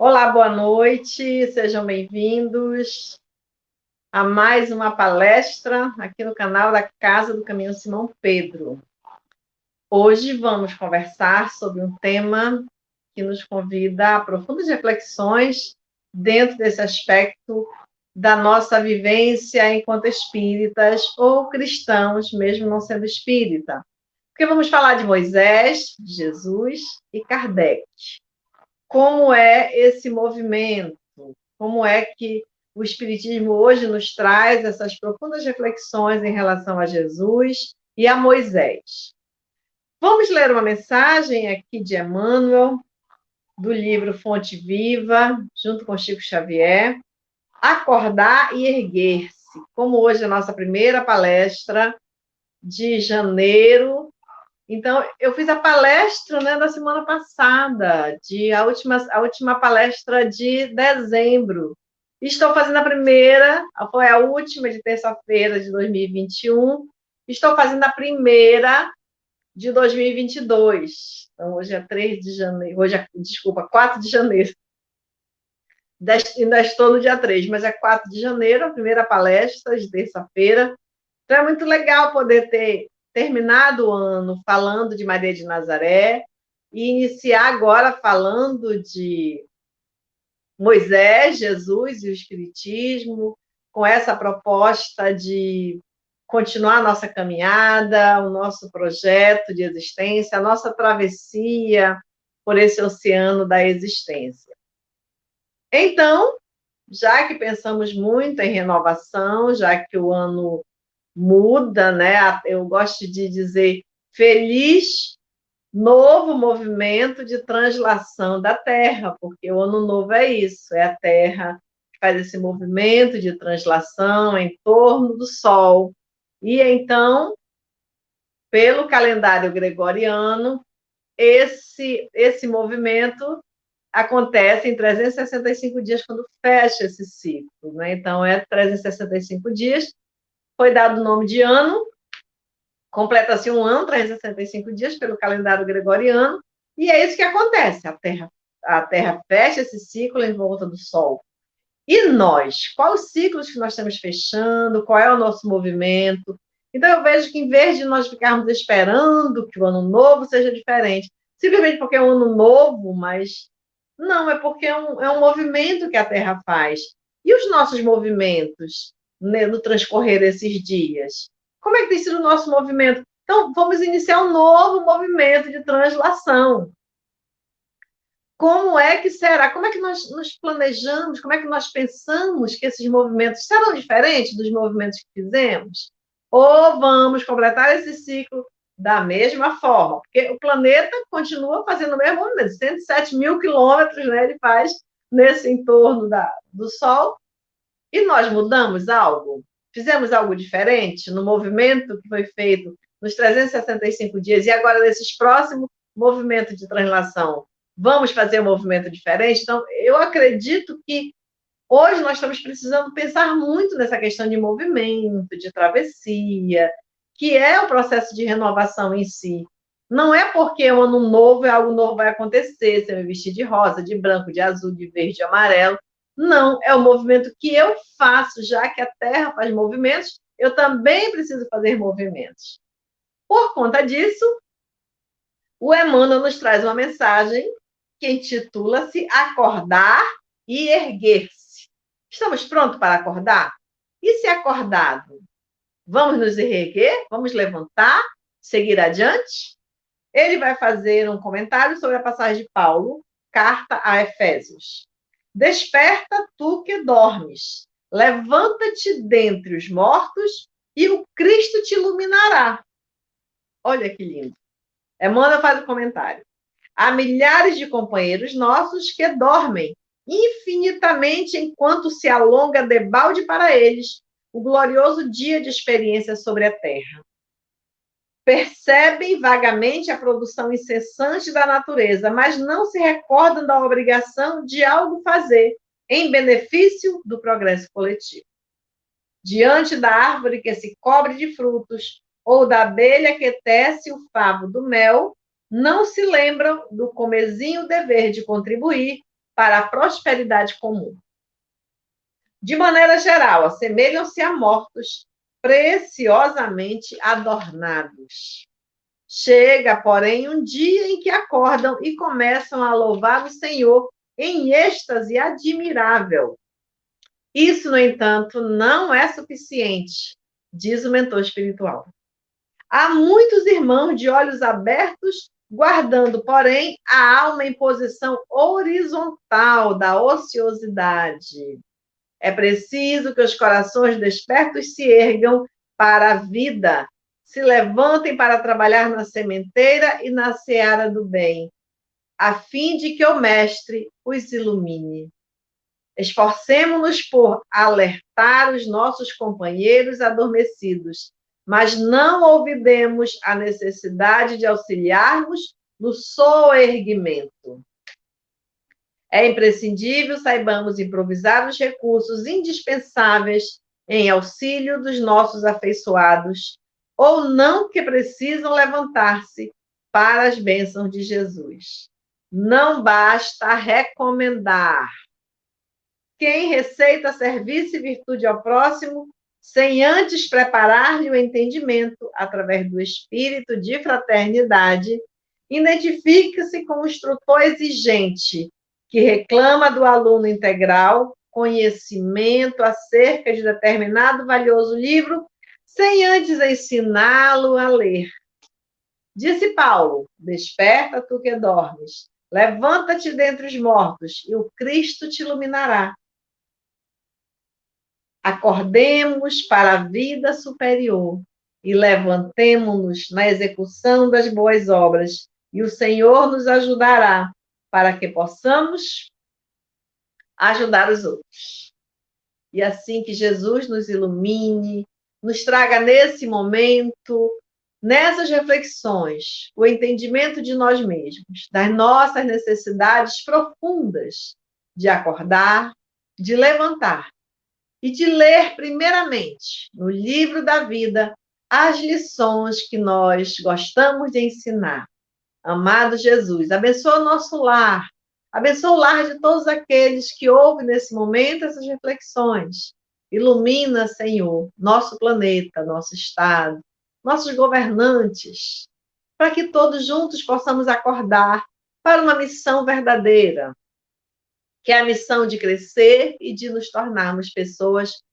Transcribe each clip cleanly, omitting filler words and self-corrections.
Olá, boa noite, sejam bem-vindos a mais uma palestra aqui no canal da Casa do Caminho Simão Pedro. Hoje vamos conversar sobre um tema que nos convida a profundas reflexões dentro desse aspecto da nossa vivência enquanto espíritas ou cristãos, mesmo não sendo espírita. Porque vamos falar de Moisés, de Jesus e Kardec. Como é esse movimento? Como é que o Espiritismo hoje nos traz essas profundas reflexões em relação a Jesus e a Moisés? Vamos ler uma mensagem aqui de Emmanuel, do livro Fonte Viva, junto com Chico Xavier, Acordar e Erguer-se. Como hoje é a nossa primeira palestra de janeiro, então, eu fiz a palestra, né, da semana passada, a última palestra de dezembro. Estou fazendo a primeira, foi a última de terça-feira de 2021. Estou fazendo a primeira de 2022. Então, hoje é 3 de janeiro, desculpa, 4 de janeiro. Ainda estou no dia 3, mas é 4 de janeiro, a primeira palestra de terça-feira. Então, é muito legal poder ter terminado o ano falando de Maria de Nazaré e iniciar agora falando de Moisés, Jesus e o Espiritismo, com essa proposta de continuar a nossa caminhada, o nosso projeto de existência, a nossa travessia por esse oceano da existência. Então, já que pensamos muito em renovação, já que o ano muda, né? Eu gosto de dizer feliz novo movimento de translação da Terra, porque o ano novo é isso, é a Terra que faz esse movimento de translação em torno do Sol. E então, pelo calendário gregoriano, esse movimento acontece em 365 dias quando fecha esse ciclo, né? Então, é 365 dias, foi dado o nome de ano, completa-se um ano, 365 dias, pelo calendário gregoriano, e é isso que acontece. A Terra fecha esse ciclo em volta do Sol. E nós? Quais os ciclos que nós estamos fechando? Qual é o nosso movimento? Então, eu vejo que, em vez de nós ficarmos esperando que o ano novo seja diferente, simplesmente porque é um ano novo, mas não, é porque é um movimento que a Terra faz. E os nossos movimentos, né, no transcorrer desses dias? Como é que tem sido o nosso movimento? Então, vamos iniciar um novo movimento de translação. Como é que será? Como é que nós nos planejamos? Como é que nós pensamos que esses movimentos serão diferentes dos movimentos que fizemos? Ou vamos completar esse ciclo da mesma forma? Porque o planeta continua fazendo o mesmo movimento, 107 mil quilômetros, né, ele faz nesse entorno do Sol, e nós mudamos algo? Fizemos algo diferente no movimento que foi feito nos 365 dias e agora nesses próximos movimentos de translação? Vamos fazer um movimento diferente? Então, eu acredito que hoje nós estamos precisando pensar muito nessa questão de movimento, de travessia, que é o processo de renovação em si. Não é porque o ano novo, algo novo vai acontecer, se eu me vestir de rosa, de branco, de azul, de verde, de amarelo. Não, é o movimento que eu faço, já que a Terra faz movimentos, eu também preciso fazer movimentos. Por conta disso, o Emmanuel nos traz uma mensagem que intitula-se Acordar e Erguer-se. Estamos prontos para acordar? E se acordado, vamos nos erguer? Vamos levantar? Seguir adiante? Ele vai fazer um comentário sobre a passagem de Paulo, carta a Efésios. Desperta tu que dormes, levanta-te dentre os mortos e o Cristo te iluminará. Olha que lindo. Emmanuel faz o comentário. Há milhares de companheiros nossos que dormem infinitamente enquanto se alonga debalde para eles o glorioso dia de experiência sobre a terra. Percebem vagamente a produção incessante da natureza, mas não se recordam da obrigação de algo fazer em benefício do progresso coletivo. Diante da árvore que se cobre de frutos, ou da abelha que tece o favo do mel, não se lembram do comezinho dever de contribuir para a prosperidade comum. De maneira geral, assemelham-se a mortos preciosamente adornados. Chega, porém, um dia em que acordam e começam a louvar o Senhor em êxtase admirável. Isso, no entanto, não é suficiente, diz o mentor espiritual. Há muitos irmãos de olhos abertos, guardando, porém, a alma em posição horizontal da ociosidade. É preciso que os corações despertos se ergam para a vida, se levantem para trabalhar na sementeira e na seara do bem, a fim de que o Mestre os ilumine. Esforcemo-nos por alertar os nossos companheiros adormecidos, mas não olvidemos a necessidade de auxiliarmos no soerguimento. É imprescindível saibamos improvisar os recursos indispensáveis em auxílio dos nossos afeiçoados, ou não que precisam levantar-se para as bênçãos de Jesus. Não basta recomendar. Quem receita serviço e virtude ao próximo, sem antes preparar-lhe o entendimento através do espírito de fraternidade, identifica-se com o instrutor exigente, que reclama do aluno integral conhecimento acerca de determinado valioso livro, sem antes ensiná-lo a ler. Disse Paulo: desperta, tu que dormes, levanta-te dentre os mortos, e o Cristo te iluminará. Acordemos para a vida superior e levantemo-nos na execução das boas obras, e o Senhor nos ajudará para que possamos ajudar os outros. E assim que Jesus nos ilumine, nos traga nesse momento, nessas reflexões, o entendimento de nós mesmos, das nossas necessidades profundas de acordar, de levantar e de ler, primeiramente, no livro da vida, as lições que nós gostamos de ensinar. Amado Jesus, abençoa o nosso lar, abençoa o lar de todos aqueles que ouvem nesse momento essas reflexões. Ilumina, Senhor, nosso planeta, nosso estado, nossos governantes, para que todos juntos possamos acordar para uma missão verdadeira, que é a missão de crescer e de nos tornarmos pessoas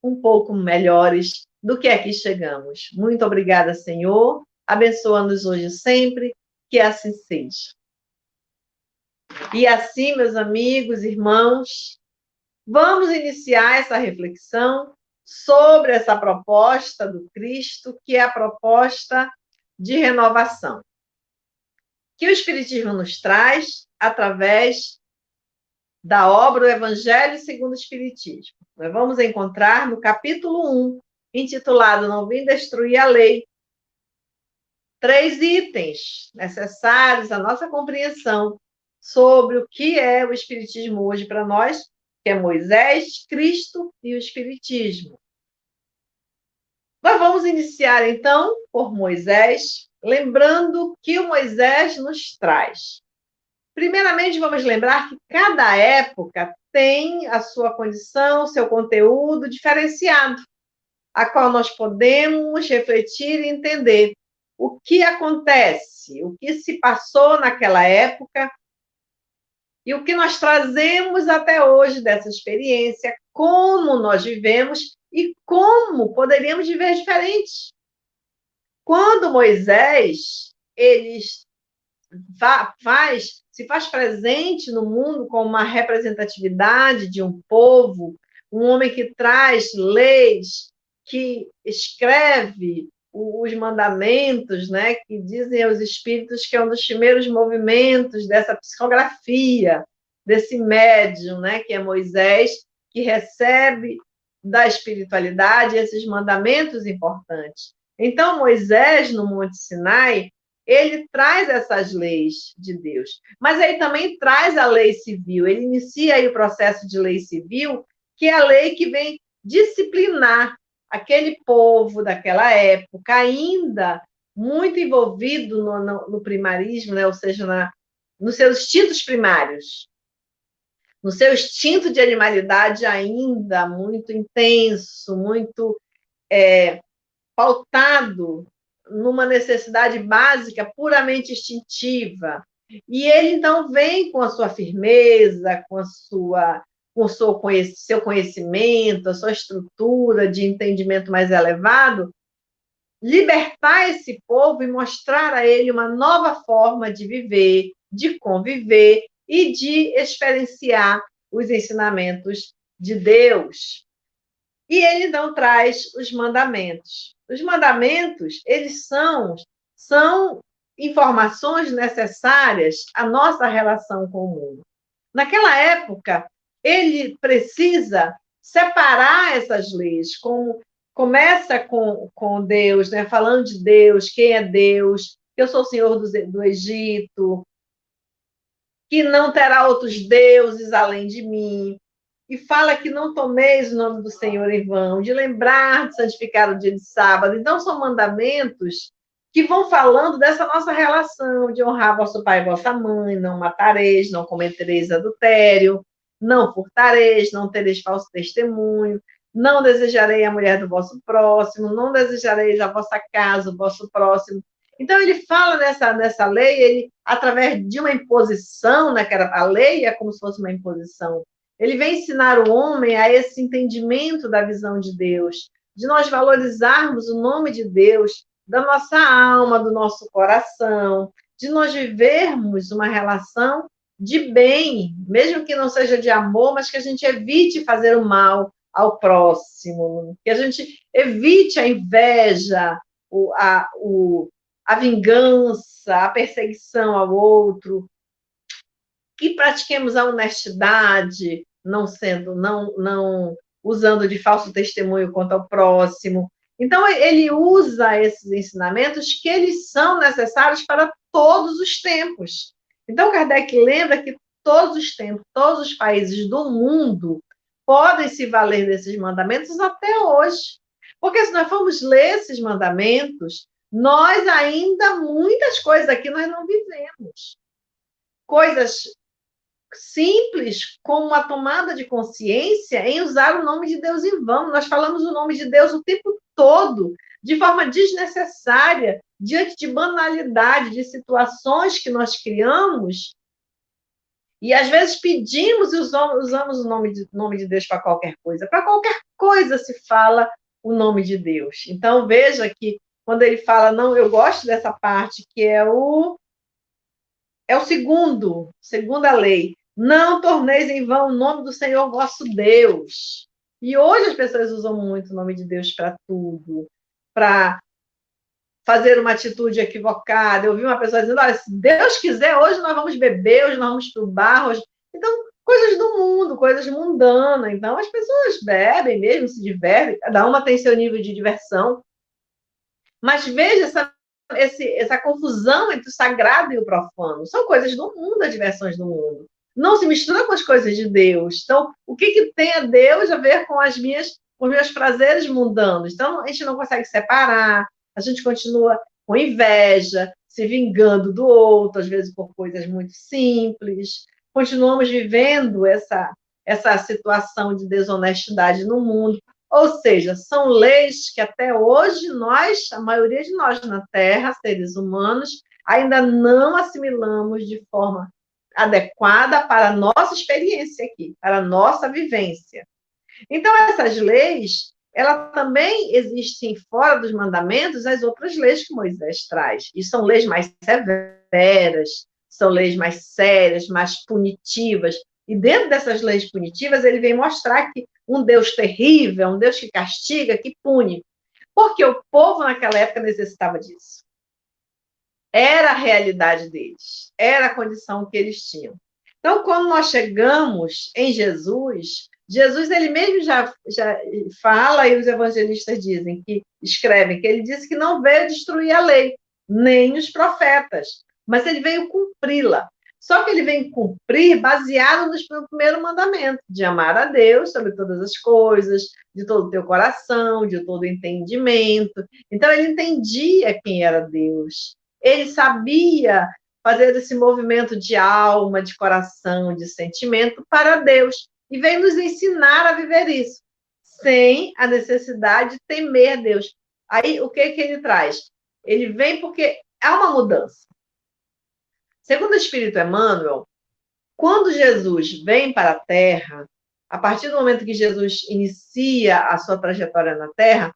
um pouco melhores do que aqui chegamos. Muito obrigada, Senhor. Abençoa-nos hoje e sempre, que assim seja. E assim, meus amigos, irmãos, vamos iniciar essa reflexão sobre essa proposta do Cristo, que é a proposta de renovação, que o Espiritismo nos traz através da obra O Evangelho segundo o Espiritismo. Nós vamos encontrar no capítulo 1, intitulado Não Vim Destruir a Lei, 3 itens necessários à nossa compreensão sobre o que é o Espiritismo hoje para nós, que é Moisés, Cristo e o Espiritismo. Nós vamos iniciar, então, por Moisés, lembrando que o Moisés nos traz. Primeiramente, vamos lembrar que cada época tem a sua condição, seu conteúdo diferenciado, a qual nós podemos refletir e entender o que acontece, o que se passou naquela época e o que nós trazemos até hoje dessa experiência, como nós vivemos e como poderíamos viver diferente. Quando Moisés se faz presente no mundo como uma representatividade de um povo, um homem que traz leis, que escreve os mandamentos, né, que dizem aos espíritos que é um dos primeiros movimentos dessa psicografia, desse médium, né, que é Moisés, que recebe da espiritualidade esses mandamentos importantes. Então, Moisés, no Monte Sinai, ele traz essas leis de Deus, mas ele também traz a lei civil, ele inicia aí o processo de lei civil, que é a lei que vem disciplinar aquele povo daquela época, ainda muito envolvido no primarismo, né? Ou seja, nos seus instintos primários. no seu instinto de animalidade ainda muito intenso, muito pautado numa necessidade básica puramente instintiva. E ele, então, vem com a sua firmeza, com o seu conhecimento, a sua estrutura de entendimento mais elevado, libertar esse povo e mostrar a ele uma nova forma de viver, de conviver e de experienciar os ensinamentos de Deus. E ele, então, traz os mandamentos. Os mandamentos, eles são informações necessárias à nossa relação com o mundo. Naquela época, ele precisa separar essas leis, começa com Deus, né? Falando de Deus, quem é Deus, que eu sou o Senhor do Egito, que não terá outros deuses além de mim, e fala que não tomeis o nome do Senhor em vão, de lembrar de santificar o dia de sábado. Então, são mandamentos que vão falando dessa nossa relação, de honrar vosso pai e vossa mãe, não matareis, não cometereis adultério, não furtareis, não tereis falso testemunho, não desejarei a mulher do vosso próximo, não desejareis a vossa casa, o vosso próximo. Então, ele fala nessa lei, ele, através de uma imposição, a lei é como se fosse uma imposição. Ele vem ensinar o homem a esse entendimento da visão de Deus, de nós valorizarmos o nome de Deus, da nossa alma, do nosso coração, de nós vivermos uma relação de bem, mesmo que não seja de amor, mas que a gente evite fazer o mal ao próximo, que a gente evite a inveja, a vingança, a perseguição ao outro, que pratiquemos a honestidade, não usando de falso testemunho contra o próximo. Então, ele usa esses ensinamentos que eles são necessários para todos os tempos. Então, Kardec lembra que todos os tempos, todos os países do mundo podem se valer desses mandamentos até hoje. Porque se nós formos ler esses mandamentos, nós ainda, muitas coisas aqui nós não vivemos. Coisas simples, como a tomada de consciência em usar o nome de Deus em vão. Nós falamos o nome de Deus o tempo todo, de forma desnecessária, diante de banalidade, de situações que nós criamos, e às vezes pedimos e usamos o nome de Deus para qualquer coisa. Para qualquer coisa se fala o nome de Deus. Então, veja que quando ele fala, não, eu gosto dessa parte, que é o segunda lei. Não torneis em vão o nome do Senhor vosso Deus. E hoje as pessoas usam muito o nome de Deus para tudo, para fazer uma atitude equivocada. Eu vi uma pessoa dizendo, olha, se Deus quiser, hoje nós vamos beber, hoje nós vamos para o bar. Hoje... Então, coisas do mundo, coisas mundanas. Então, as pessoas bebem mesmo, se divertem, cada uma tem seu nível de diversão. Mas veja essa confusão entre o sagrado e o profano. São coisas do mundo, as diversões do mundo. Não se mistura com as coisas de Deus. Então, o que tem a Deus a ver com os meus prazeres mundanos? Então, a gente não consegue separar, a gente continua com inveja, se vingando do outro, às vezes por coisas muito simples. Continuamos vivendo essa situação de desonestidade no mundo. Ou seja, são leis que até hoje a maioria de nós na Terra, seres humanos, ainda não assimilamos de forma adequada para a nossa experiência aqui, para a nossa vivência. Então, essas leis, elas também existem fora dos mandamentos, as outras leis que Moisés traz. E são leis mais severas, são leis mais sérias, mais punitivas. E dentro dessas leis punitivas, ele vem mostrar que um Deus terrível, um Deus que castiga, que pune. Porque o povo naquela época necessitava disso. Era a realidade deles, era a condição que eles tinham. Então, quando nós chegamos em Jesus, ele mesmo já fala, e os evangelistas escrevem, que ele disse que não veio destruir a lei, nem os profetas, mas ele veio cumpri-la. Só que ele vem cumprir baseado no primeiro mandamento, de amar a Deus sobre todas as coisas, de todo o teu coração, de todo o entendimento. Então, ele entendia quem era Deus. Ele sabia fazer esse movimento de alma, de coração, de sentimento para Deus. E vem nos ensinar a viver isso, sem a necessidade de temer Deus. Aí, o que ele traz? Ele vem porque há uma mudança. Segundo o Espírito Emmanuel, quando Jesus vem para a Terra, a partir do momento que Jesus inicia a sua trajetória na Terra,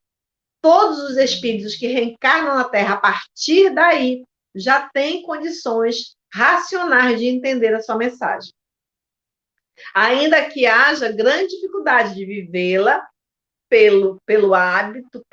todos os espíritos que reencarnam na Terra, a partir daí, já têm condições racionais de entender a sua mensagem. Ainda que haja grande dificuldade de vivê-la, pelo hábito,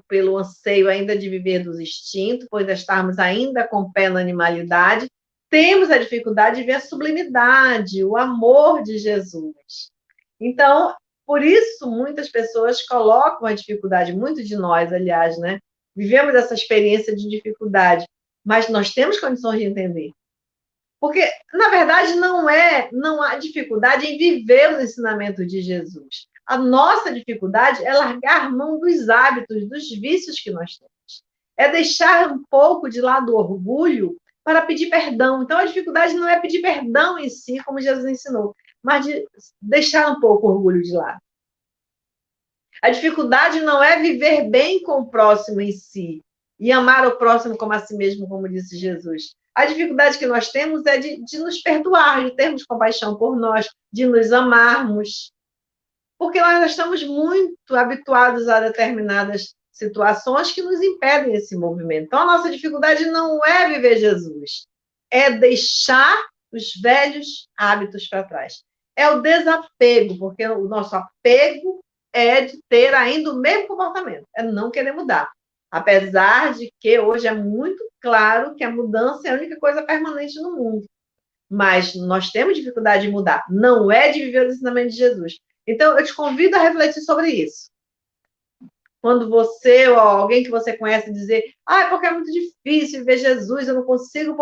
pelo anseio ainda de viver dos instintos, pois estarmos ainda com o pé na animalidade, temos a dificuldade de ver a sublimidade, o amor de Jesus. Então, por isso, muitas pessoas colocam a dificuldade, muito de nós, aliás, né? Vivemos essa experiência de dificuldade, mas nós temos condições de entender. Porque, na verdade, não há dificuldade em viver os ensinamentos de Jesus. A nossa dificuldade é largar mão dos hábitos, dos vícios que nós temos. É deixar um pouco de lado o orgulho para pedir perdão. Então, a dificuldade não é pedir perdão em si, como Jesus ensinou, mas de deixar um pouco o orgulho de lado. A dificuldade não é viver bem com o próximo em si e amar o próximo como a si mesmo, como disse Jesus. A dificuldade que nós temos é de nos perdoar, de termos compaixão por nós, de nos amarmos. Porque nós estamos muito habituados a determinadas situações que nos impedem esse movimento. Então, a nossa dificuldade não é viver Jesus, é deixar os velhos hábitos para trás. É o desapego, porque o nosso apego é de ter ainda o mesmo comportamento, é não querer mudar. Apesar de que hoje é muito claro que a mudança é a única coisa permanente no mundo. Mas nós temos dificuldade de mudar. Não é de viver o ensinamento de Jesus. Então, eu te convido a refletir sobre isso. Quando você ou alguém que você conhece dizer, porque é muito difícil viver Jesus, eu não consigo...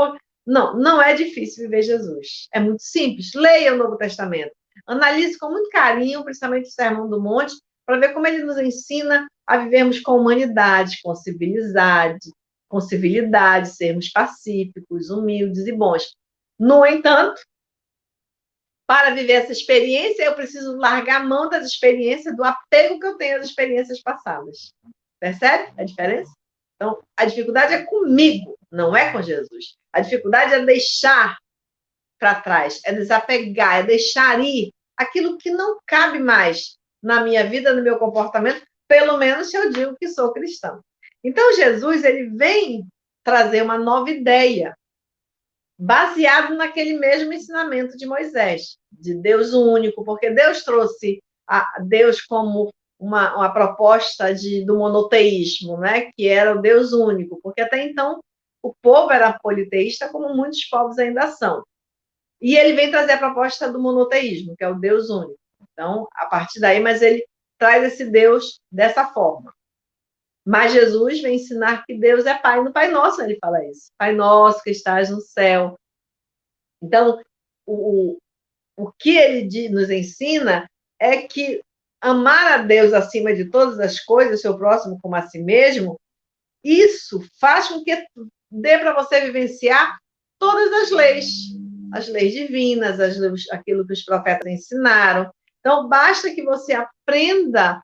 Não, não é difícil viver Jesus. É muito simples. Leia o Novo Testamento. Analise com muito carinho, principalmente o Sermão do Monte, para ver como ele nos ensina a vivermos com humanidade, com civilidade, sermos pacíficos, humildes e bons. No entanto, para viver essa experiência, eu preciso largar a mão das experiências, do apego que eu tenho às experiências passadas. Percebe a diferença? Então, a dificuldade é comigo, não é com Jesus. A dificuldade é deixar para trás, é desapegar, é deixar ir aquilo que não cabe mais na minha vida, no meu comportamento, pelo menos se eu digo que sou cristão. Então, Jesus, ele vem trazer uma nova ideia, baseado naquele mesmo ensinamento de Moisés, de Deus único, porque Deus trouxe a Deus como uma proposta do monoteísmo, né? Que era o Deus único, porque até então o povo era politeísta, como muitos povos ainda são. E ele vem trazer a proposta do monoteísmo, que é o Deus único. Então, a partir daí, mas ele traz esse Deus dessa forma. Mas Jesus vem ensinar que Deus é Pai. No Pai Nosso ele fala isso. Pai nosso que estás no céu. Então, o que ele nos ensina é que amar a Deus acima de todas as coisas, o seu próximo como a si mesmo, isso faz com que dê para você vivenciar todas as leis divinas, aquilo que os profetas ensinaram. Então, basta que você aprenda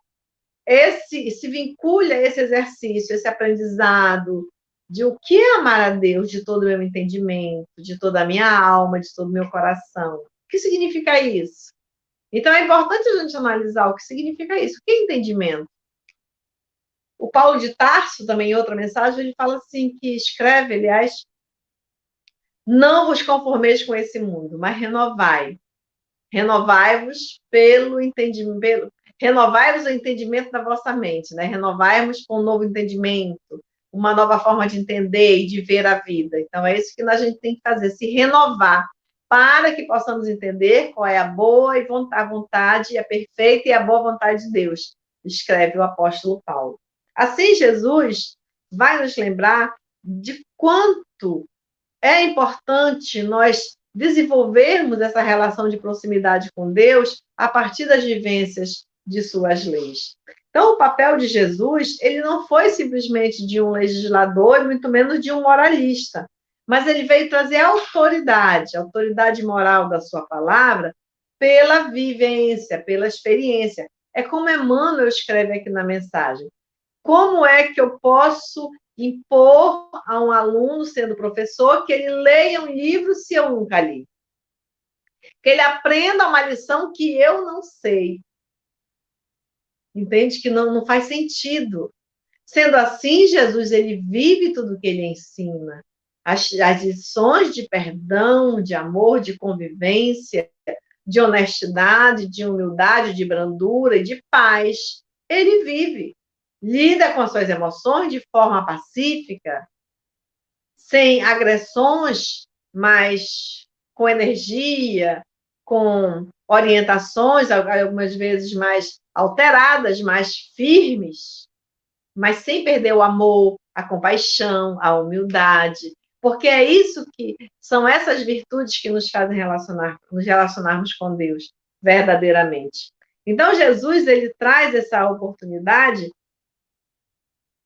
se vincule a esse exercício, esse aprendizado de o que é amar a Deus de todo o meu entendimento, de toda a minha alma, de todo o meu coração. O que significa isso? Então, é importante a gente analisar o que significa isso. O que é entendimento? O Paulo de Tarso, também em outra mensagem, ele fala assim, que escreve, aliás, não vos conformeis com esse mundo, mas renovai. Renovai-vos pelo entendimento, renovai-vos o entendimento da vossa mente, né? Renovai-vos com um novo entendimento, uma nova forma de entender e de ver a vida. Então, é isso que a gente tem que fazer, se renovar, para que possamos entender qual é a boa e a vontade, a perfeita e a boa vontade de Deus, escreve o apóstolo Paulo. Assim, Jesus vai nos lembrar de quanto é importante nós desenvolvermos essa relação de proximidade com Deus a partir das vivências de suas leis. Então, o papel de Jesus, ele não foi simplesmente de um legislador e muito menos de um moralista, mas ele veio trazer a autoridade moral da sua palavra, pela vivência, pela experiência. É como Emmanuel escreve aqui na mensagem. Como é que eu posso impor a um aluno, sendo professor, que ele leia um livro se eu nunca li? Que ele aprenda uma lição que eu não sei. Entende? Que não faz sentido. Sendo assim, Jesus, ele vive tudo o que ele ensina. As lições de perdão, de amor, de convivência, de honestidade, de humildade, de brandura e de paz. Ele vive. Lida com as suas emoções de forma pacífica, sem agressões, mas com energia, com orientações, algumas vezes mais alteradas, mais firmes, mas sem perder o amor, a compaixão, a humildade, porque é isso que são essas virtudes que nos fazem nos relacionarmos com Deus verdadeiramente. Então, Jesus, ele traz essa oportunidade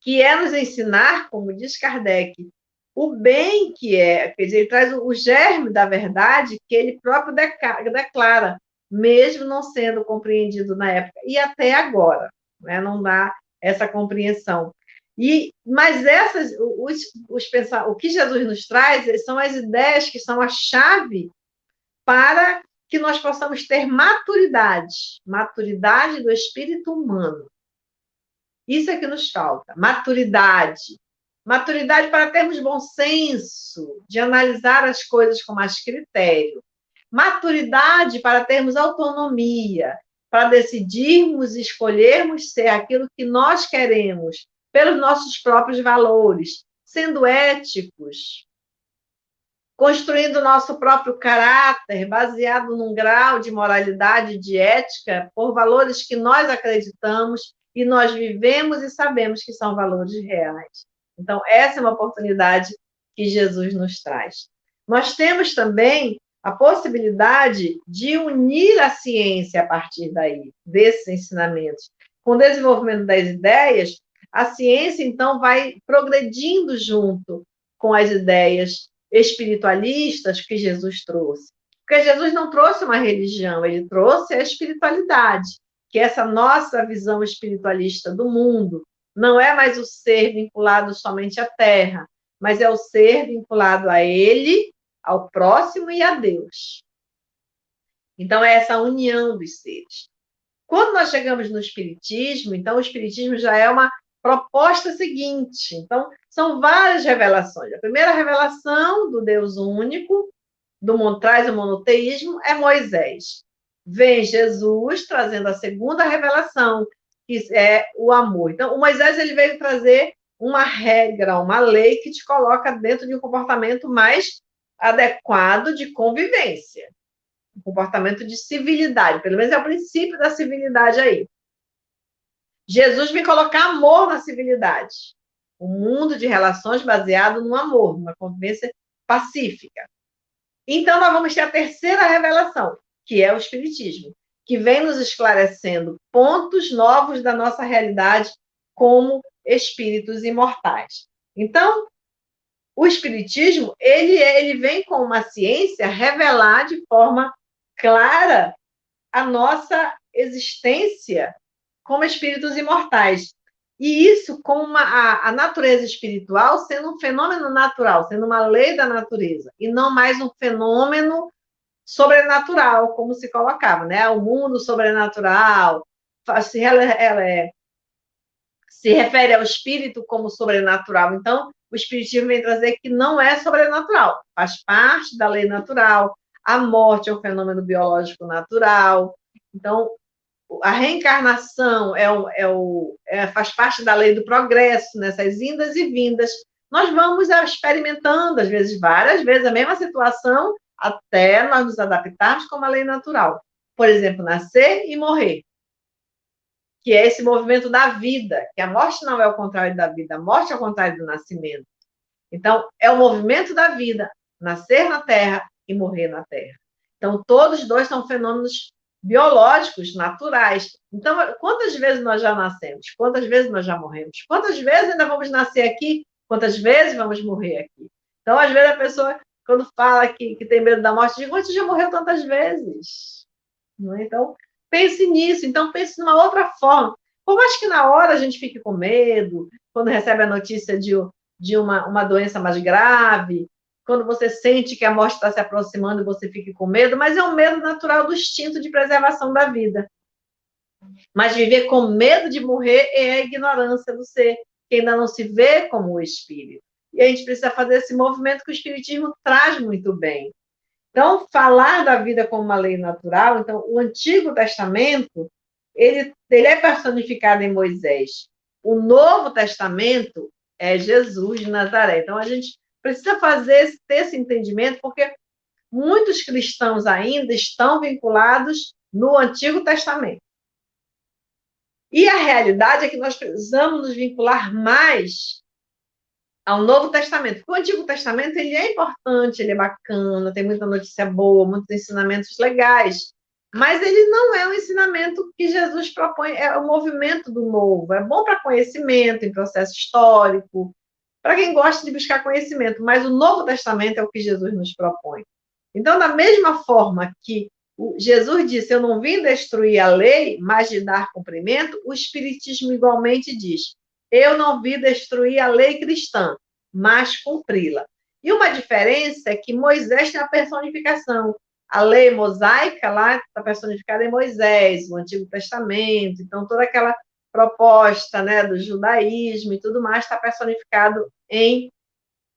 que é nos ensinar, como diz Kardec, o bem que é, quer dizer, ele traz o germe da verdade que ele próprio declara, mesmo não sendo compreendido na época, e até agora, né? Não dá essa compreensão. Mas o que Jesus nos traz são as ideias que são a chave para que nós possamos ter maturidade do espírito humano. Isso é que nos falta, maturidade. Maturidade para termos bom senso, de analisar as coisas com mais critério. Maturidade para termos autonomia, para decidirmos e escolhermos ser aquilo que nós queremos, pelos nossos próprios valores, sendo éticos, construindo nosso próprio caráter, baseado num grau de moralidade e de ética, por valores que nós acreditamos e nós vivemos e sabemos que são valores reais. Então, essa é uma oportunidade que Jesus nos traz. Nós temos também a possibilidade de unir a ciência a partir daí, desses ensinamentos. Com o desenvolvimento das ideias, a ciência, então, vai progredindo junto com as ideias espiritualistas que Jesus trouxe. Porque Jesus não trouxe uma religião, ele trouxe a espiritualidade, que é essa nossa visão espiritualista do mundo. Não é mais o ser vinculado somente à terra, mas é o ser vinculado a ele, ao próximo e a Deus. Então, é essa união dos seres. Quando nós chegamos no Espiritismo, então o Espiritismo já é uma proposta seguinte. Então, são várias revelações. A primeira revelação do Deus único, traz o monoteísmo, é Moisés. Vem Jesus trazendo a segunda revelação, que é o amor. Então, o Moisés ele veio trazer uma regra, uma lei que te coloca dentro de um comportamento mais adequado de convivência. Um comportamento de civilidade, pelo menos é o princípio da civilidade aí. Jesus vem colocar amor na civilidade. Um mundo de relações baseado no amor, numa convivência pacífica. Então, nós vamos ter a terceira revelação, que é o Espiritismo, que vem nos esclarecendo pontos novos da nossa realidade como espíritos imortais. Então, o Espiritismo, ele vem com uma ciência revelar de forma clara a nossa existência como espíritos imortais. E isso com a natureza espiritual sendo um fenômeno natural, sendo uma lei da natureza, e não mais um fenômeno sobrenatural, como se colocava, né? O mundo sobrenatural, se refere ao espírito como sobrenatural. Então, o espiritismo vem trazer que não é sobrenatural, faz parte da lei natural. A morte é um fenômeno biológico natural. Então, a reencarnação faz parte da lei do progresso, nessas indas e vindas. Nós vamos experimentando, às vezes, várias vezes, a mesma situação, até nós nos adaptarmos com a lei natural. Por exemplo, nascer e morrer, que é esse movimento da vida, que a morte não é o contrário da vida, a morte é o contrário do nascimento. Então, é o movimento da vida, nascer na Terra e morrer na Terra. Então, todos dois são fenômenos biológicos, naturais. Então, quantas vezes nós já nascemos? Quantas vezes nós já morremos? Quantas vezes ainda vamos nascer aqui? Quantas vezes vamos morrer aqui? Então, às vezes, a pessoa, quando fala que tem medo da morte, diz, você já morreu tantas vezes. Não é? Então, pense nisso. Então, pense numa outra forma. Por mais que na hora a gente fique com medo, quando recebe a notícia de uma doença mais grave, quando você sente que a morte está se aproximando e você fique com medo, mas é um medo natural do instinto de preservação da vida. Mas viver com medo de morrer é a ignorância do ser, que ainda não se vê como o espírito. E a gente precisa fazer esse movimento que o espiritismo traz muito bem. Então, falar da vida como uma lei natural, então, o Antigo Testamento, ele é personificado em Moisés. O Novo Testamento é Jesus de Nazaré. Então, a gente precisa ter esse entendimento, porque muitos cristãos ainda estão vinculados no Antigo Testamento. E a realidade é que nós precisamos nos vincular mais ao Novo Testamento. Porque o Antigo Testamento ele é importante, ele é bacana, tem muita notícia boa, muitos ensinamentos legais. Mas ele não é um ensinamento que Jesus propõe, é o movimento do novo. É bom para conhecimento, em processo histórico, para quem gosta de buscar conhecimento. Mas o Novo Testamento é o que Jesus nos propõe. Então, da mesma forma que Jesus disse, eu não vim destruir a lei, mas de dar cumprimento, o Espiritismo igualmente diz, eu não vim destruir a lei cristã, mas cumpri-la. E uma diferença é que Moisés tem a personificação. A lei mosaica lá está personificada em Moisés, o Antigo Testamento, então toda aquela proposta, né, do judaísmo e tudo mais está personificado em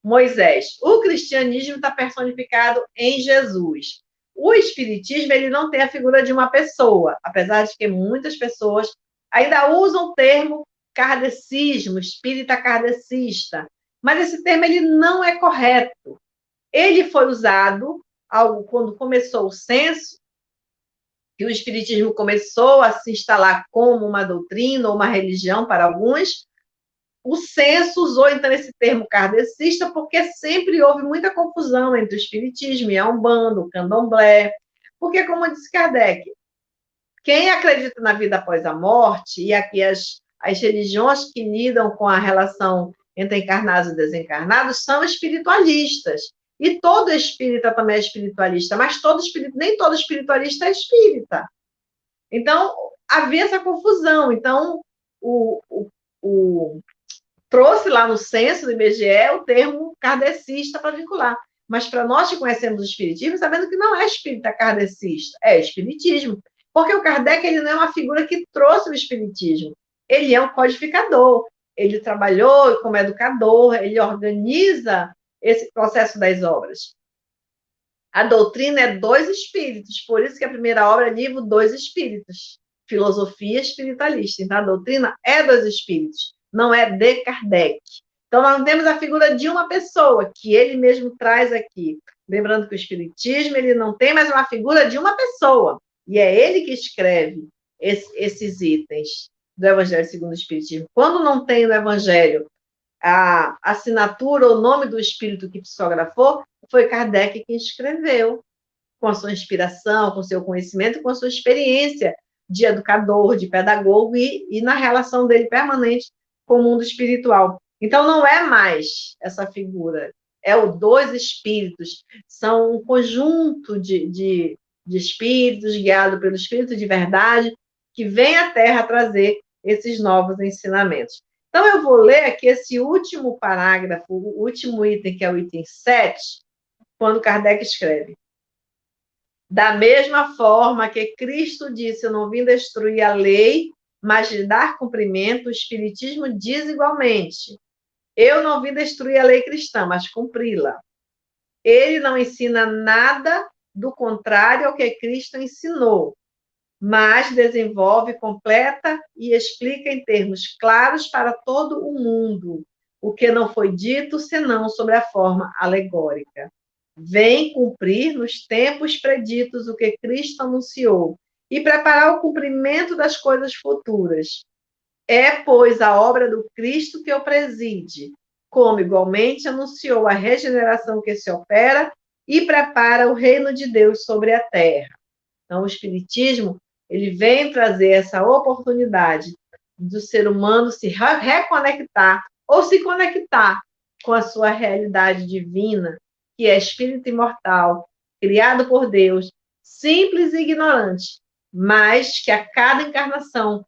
Moisés. O cristianismo está personificado em Jesus. O espiritismo ele não tem a figura de uma pessoa, apesar de que muitas pessoas ainda usam o termo kardecismo, espírita kardecista, mas esse termo ele não é correto. Ele foi usado quando começou o censo, que o espiritismo começou a se instalar como uma doutrina ou uma religião para alguns. O censo usou, então, esse termo kardecista porque sempre houve muita confusão entre o espiritismo e a Umbanda, o candomblé. Porque, como disse Kardec, quem acredita na vida após a morte, e aqui as religiões que lidam com a relação entre encarnados e desencarnados, são espiritualistas. E todo espírita também é espiritualista, mas nem todo espiritualista é espírita. Então, havia essa confusão. Então, o trouxe lá no censo do IBGE o termo kardecista para vincular. Mas para nós que conhecemos o espiritismo, sabendo que não é espírita kardecista, é espiritismo. Porque o Kardec ele não é uma figura que trouxe o espiritismo. Ele é um codificador. Ele trabalhou como educador, ele organiza esse processo das obras. A doutrina é dois espíritos, por isso que a primeira obra é livro Dois Espíritos, filosofia espiritualista. Então, a doutrina é dos espíritos, não é de Kardec. Então, nós não temos a figura de uma pessoa, que ele mesmo traz aqui. Lembrando que o espiritismo ele não tem mais uma figura de uma pessoa, e é ele que escreve esses itens do Evangelho segundo o Espiritismo. Quando não tem no Evangelho a assinatura, o nome do espírito que psicografou, foi Kardec quem escreveu, com a sua inspiração, com o seu conhecimento, com a sua experiência de educador, de pedagogo e na relação dele permanente com o mundo espiritual. Então, não é mais essa figura, é o dois espíritos, são um conjunto de espíritos, guiado pelo Espírito de verdade, que vem à Terra trazer esses novos ensinamentos. Então, eu vou ler aqui esse último parágrafo, o último item, que é o item 7, quando Kardec escreve. Da mesma forma que Cristo disse, eu não vim destruir a lei, mas lhe dar cumprimento, o Espiritismo diz igualmente, eu não vim destruir a lei cristã, mas cumpri-la. Ele não ensina nada do contrário ao que Cristo ensinou, mas desenvolve, completa e explica em termos claros para todo o mundo o que não foi dito senão sobre a forma alegórica. Vem cumprir nos tempos preditos o que Cristo anunciou e preparar o cumprimento das coisas futuras. É, pois, a obra do Cristo que o preside, como igualmente anunciou a regeneração que se opera e prepara o reino de Deus sobre a terra. Então, o Espiritismo ele vem trazer essa oportunidade do ser humano se reconectar ou se conectar com a sua realidade divina, que é espírito imortal, criado por Deus, simples e ignorante, mas que a cada encarnação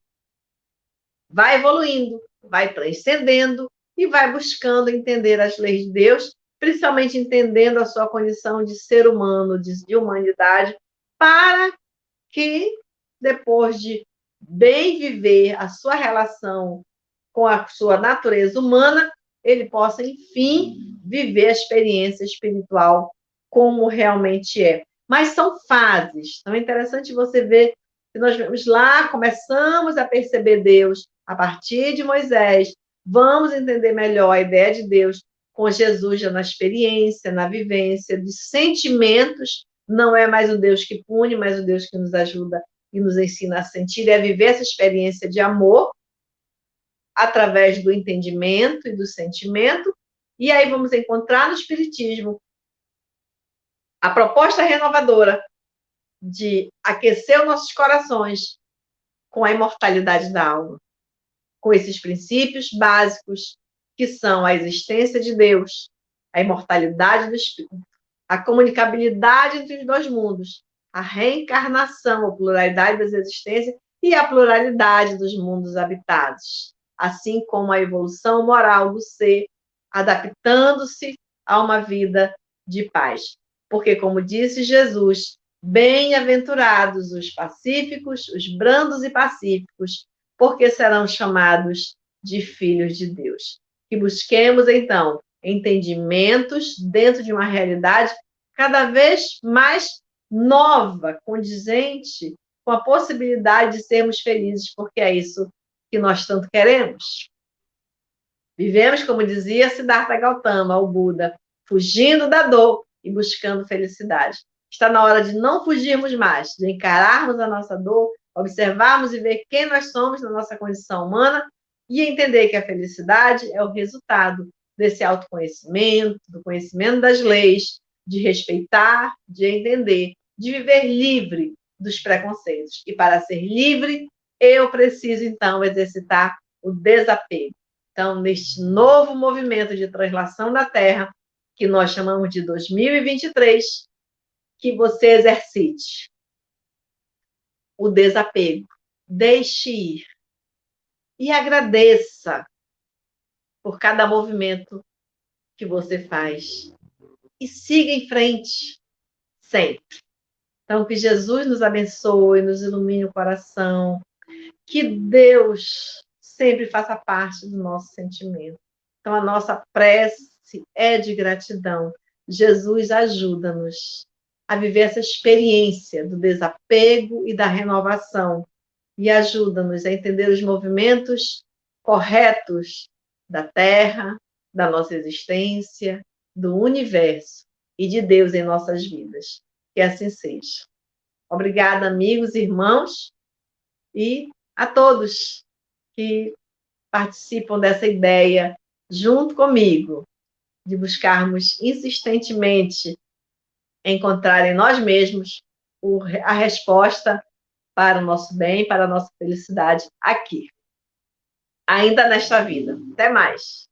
vai evoluindo, vai transcendendo e vai buscando entender as leis de Deus, principalmente entendendo a sua condição de ser humano, de humanidade, para que, depois de bem viver a sua relação com a sua natureza humana, ele possa, enfim, viver a experiência espiritual como realmente é. Mas são fases. Então, é interessante você ver que nós vemos lá, começamos a perceber Deus a partir de Moisés, vamos entender melhor a ideia de Deus com Jesus já na experiência, na vivência, dos sentimentos. Não é mais o Deus que pune, mas o Deus que nos ajuda e nos ensina a sentir e a viver essa experiência de amor através do entendimento e do sentimento. E aí vamos encontrar no Espiritismo a proposta renovadora de aquecer os nossos corações com a imortalidade da alma, com esses princípios básicos que são a existência de Deus, a imortalidade do espírito, a comunicabilidade entre os dois mundos, a reencarnação, a pluralidade das existências e a pluralidade dos mundos habitados, assim como a evolução moral do ser, adaptando-se a uma vida de paz. Porque, como disse Jesus, bem-aventurados os pacíficos, os brandos e pacíficos, porque serão chamados de filhos de Deus. Que busquemos, então, entendimentos dentro de uma realidade cada vez mais nova, condizente com a possibilidade de sermos felizes, porque é isso que nós tanto queremos. Vivemos, como dizia Siddhartha Gautama, o Buda, fugindo da dor e buscando felicidade. Está na hora de não fugirmos mais, de encararmos a nossa dor, observarmos e ver quem nós somos na nossa condição humana e entender que a felicidade é o resultado desse autoconhecimento, do conhecimento das leis, de respeitar, de entender, de viver livre dos preconceitos. E para ser livre, eu preciso, então, exercitar o desapego. Então, neste novo movimento de translação da Terra, que nós chamamos de 2023, que você exercite o desapego, deixe ir e agradeça por cada movimento que você faz e siga em frente sempre. Então, que Jesus nos abençoe, nos ilumine o coração, que Deus sempre faça parte do nosso sentimento. Então, a nossa prece é de gratidão. Jesus, ajuda-nos a viver essa experiência do desapego e da renovação e ajuda-nos a entender os movimentos corretos da Terra, da nossa existência, do universo e de Deus em nossas vidas. Que assim seja. Obrigada, amigos, irmãos, e a todos que participam dessa ideia junto comigo, de buscarmos insistentemente encontrar em nós mesmos a resposta para o nosso bem, para a nossa felicidade aqui, ainda nesta vida. Até mais.